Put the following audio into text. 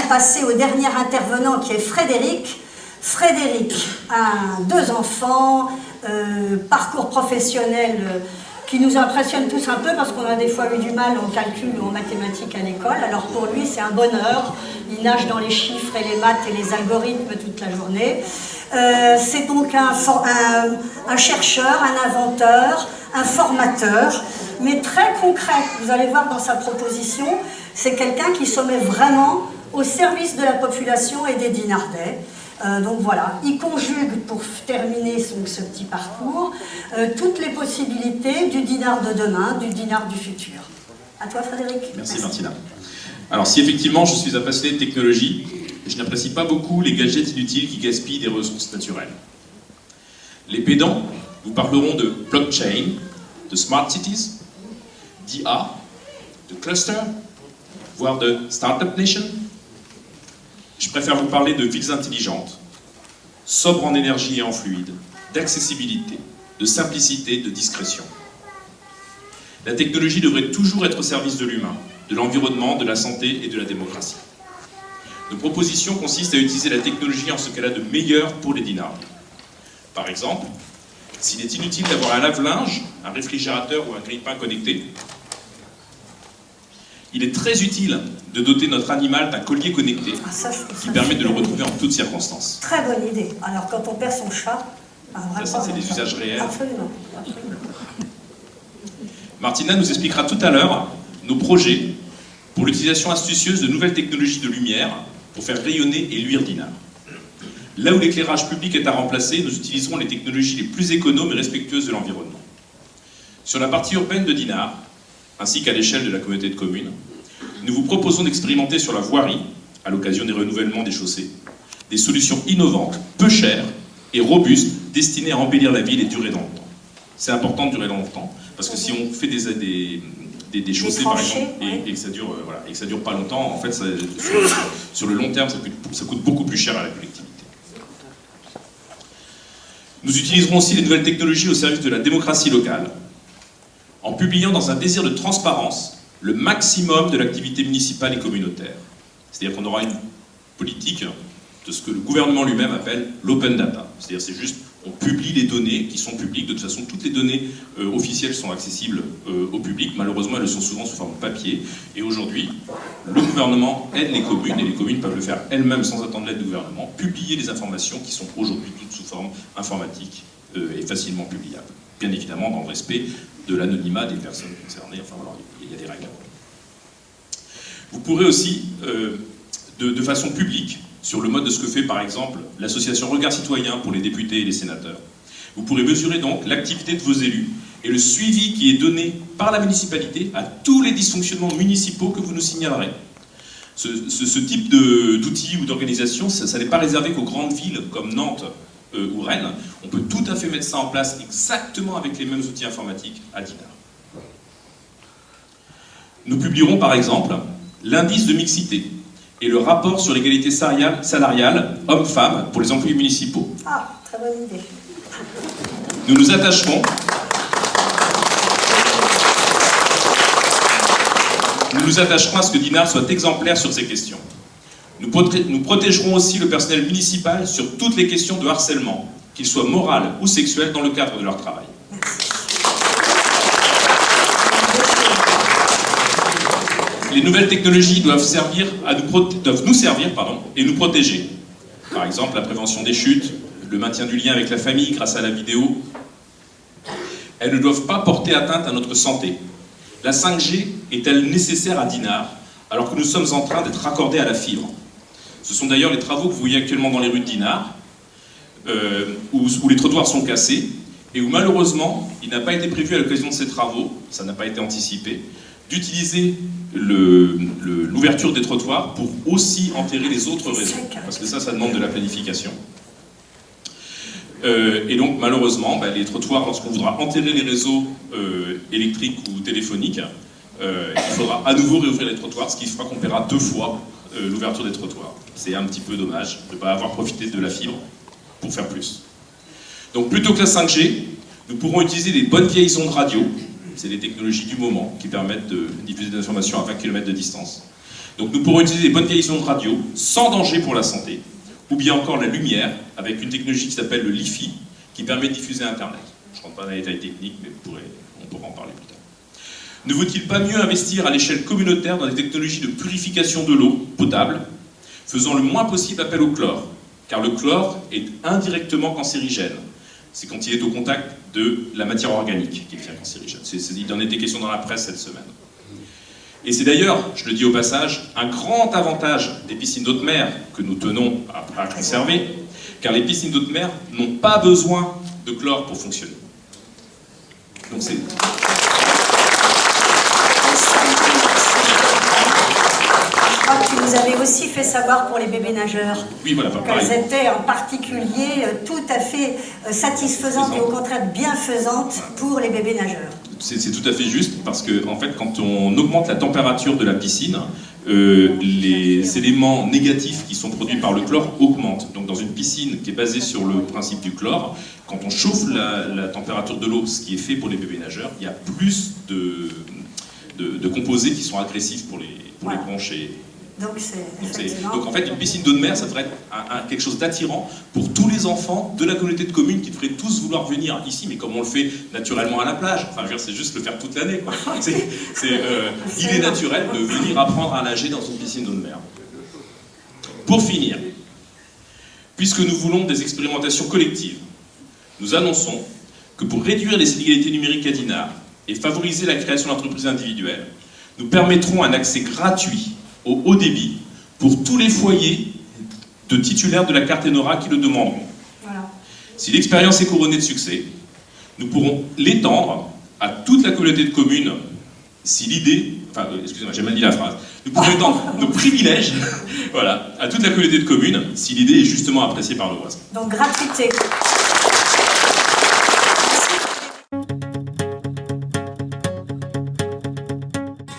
passer au dernier intervenant qui est Frédéric. Frédéric a 2 enfants, parcours professionnel qui nous impressionne tous un peu parce qu'on a des fois eu du mal en calcul ou en mathématiques à l'école. Alors pour lui, c'est un bonheur. Il nage dans les chiffres et les maths et les algorithmes toute la journée. C'est donc un chercheur, un inventeur, un formateur, mais très concret. Vous allez voir dans sa proposition, c'est quelqu'un qui se met vraiment au service de la population et des Dinardais. Donc voilà, il conjugue pour terminer ce petit parcours toutes les possibilités du dinar de demain, du dinar du futur. À toi Frédéric. Merci Martina. Alors si effectivement je suis un passionné de technologie, je n'apprécie pas beaucoup les gadgets inutiles qui gaspillent des ressources naturelles. Les pédants vous parleront de blockchain, de smart cities, d'IA, de cluster, voire de startup nation. Je préfère vous parler de villes intelligentes, sobres en énergie et en fluide, d'accessibilité, de simplicité, de discrétion. La technologie devrait toujours être au service de l'humain, de l'environnement, de la santé et de la démocratie. Nos propositions consistent à utiliser la technologie en ce qu'elle a de meilleur pour les dinars. Par exemple, s'il est inutile d'avoir un lave-linge, un réfrigérateur ou un grille-pain connecté, il est très utile de doter notre animal d'un collier connecté qui permet de le retrouver en toutes circonstances. Très bonne idée. Alors quand on perd son chat, ça c'est des usages réels. Absolument, absolument. Martina nous expliquera tout à l'heure nos projets pour l'utilisation astucieuse de nouvelles technologies de lumière pour faire rayonner et luire Dinard. Là où l'éclairage public est à remplacer, nous utiliserons les technologies les plus économes et respectueuses de l'environnement. Sur la partie urbaine de Dinard, ainsi qu'à l'échelle de la communauté de communes, nous vous proposons d'expérimenter sur la voirie, à l'occasion des renouvellements des chaussées, des solutions innovantes, peu chères et robustes, destinées à embellir la ville et durer dans le temps. C'est important de durer dans le temps, parce que si on fait des chaussées, par exemple, et que ça dure, voilà, et que ça dure pas longtemps, en fait, sur le long terme, ça coûte beaucoup plus cher à la collectivité. Nous utiliserons aussi les nouvelles technologies au service de la démocratie locale, en publiant dans un désir de transparence le maximum de l'activité municipale et communautaire. C'est-à-dire qu'on aura une politique de ce que le gouvernement lui-même appelle l'open data. C'est-à-dire c'est juste, on publie les données qui sont publiques. De toute façon, toutes les données officielles sont accessibles au public. Malheureusement, elles sont souvent sous forme papier. Et aujourd'hui, le gouvernement aide les communes, et les communes peuvent le faire elles-mêmes sans attendre l'aide du gouvernement, publier les informations qui sont aujourd'hui toutes sous forme informatique et facilement publiables. Bien évidemment, dans le respect de l'anonymat des personnes concernées. Enfin voilà, il y a des règles. Vous pourrez aussi, de façon publique, sur le mode de ce que fait par exemple l'association Regard Citoyen pour les députés et les sénateurs, vous pourrez mesurer donc l'activité de vos élus et le suivi qui est donné par la municipalité à tous les dysfonctionnements municipaux que vous nous signalerez. Ce type d'outils ou d'organisation, ça n'est pas réservé qu'aux grandes villes comme Nantes ou Rennes. On peut tout à fait mettre ça en place exactement avec les mêmes outils informatiques à Dinard. Nous publierons par exemple l'indice de mixité et le rapport sur l'égalité salariale hommes-femmes pour les employés municipaux. Ah, très bonne idée. Nous nous attacherons à ce que Dinard soit exemplaire sur ces questions. Nous protégerons aussi le personnel municipal sur toutes les questions de harcèlement, qu'il soit moral ou sexuel dans le cadre de leur travail. Les nouvelles technologies doivent nous servir et nous protéger. Par exemple, la prévention des chutes, le maintien du lien avec la famille grâce à la vidéo. Elles ne doivent pas porter atteinte à notre santé. La 5G est-elle nécessaire à Dinard alors que nous sommes en train d'être raccordés à la fibre? Ce sont d'ailleurs les travaux que vous voyez actuellement dans les rues de Dinard, où les trottoirs sont cassés, et où malheureusement, il n'a pas été prévu à l'occasion de ces travaux, ça n'a pas été anticipé, d'utiliser l'ouverture des trottoirs pour aussi enterrer les autres réseaux, parce que ça demande de la planification. Et donc malheureusement, les trottoirs, lorsqu'on voudra enterrer les réseaux électriques ou téléphoniques, il faudra à nouveau réouvrir les trottoirs, ce qui fera qu'on paiera 2 fois l'ouverture des trottoirs. C'est un petit peu dommage de ne pas avoir profité de la fibre pour faire plus. Donc plutôt que la 5G, nous pourrons utiliser les bonnes vieilles ondes radio. C'est les technologies du moment qui permettent de diffuser des informations à 20 km de distance. Donc nous pourrons utiliser les bonnes qualités de radio sans danger pour la santé, ou bien encore la lumière, avec une technologie qui s'appelle le Li-Fi, qui permet de diffuser Internet. Je ne rentre pas dans les détails techniques, mais on pourra en parler plus tard. Ne vaut-il pas mieux investir à l'échelle communautaire dans des technologies de purification de l'eau potable, faisant le moins possible appel au chlore, car le chlore est indirectement cancérigène. C'est quand il est au contact de la matière organique qu'il devient cancérigène. Il en était question dans la presse cette semaine. Et c'est d'ailleurs, je le dis au passage, un grand avantage des piscines d'eau de mer que nous tenons à conserver, car les piscines d'eau de mer n'ont pas besoin de chlore pour fonctionner. Donc c'est... Je crois que tu nous avais aussi fait savoir pour les bébés nageurs oui, voilà, qu'elles étaient en particulier tout à fait satisfaisantes et au contraire bienfaisantes pour les bébés nageurs. C'est tout à fait juste, parce que en fait, quand on augmente la température de la piscine, les éléments négatifs qui sont produits par le chlore augmentent. Donc dans une piscine qui est basée sur le principe du chlore, quand on chauffe la température de l'eau, ce qui est fait pour les bébés nageurs, il y a plus de composés qui sont agressifs pour les bronches. Donc en fait, une piscine d'eau de mer, ça devrait être quelque chose d'attirant pour tous les enfants de la communauté de communes qui devraient tous vouloir venir ici, mais comme on le fait naturellement à la plage. Enfin, c'est juste le faire toute l'année. Il est naturel de venir apprendre à nager dans une piscine d'eau de mer. Pour finir, puisque nous voulons des expérimentations collectives, nous annonçons que pour réduire les inégalités numériques à Dinard et favoriser la création d'entreprises individuelles, nous permettrons un accès gratuit au haut débit pour tous les foyers de titulaires de la carte Enora qui le demanderont. Voilà. Si l'expérience est couronnée de succès, nous pourrons l'étendre à toute la communauté de communes si l'idée... Enfin, excusez-moi, j'ai mal dit la phrase. Nous pourrons étendre nos privilèges voilà, à toute la communauté de communes si l'idée est justement appréciée par le voisin. Donc gratuité.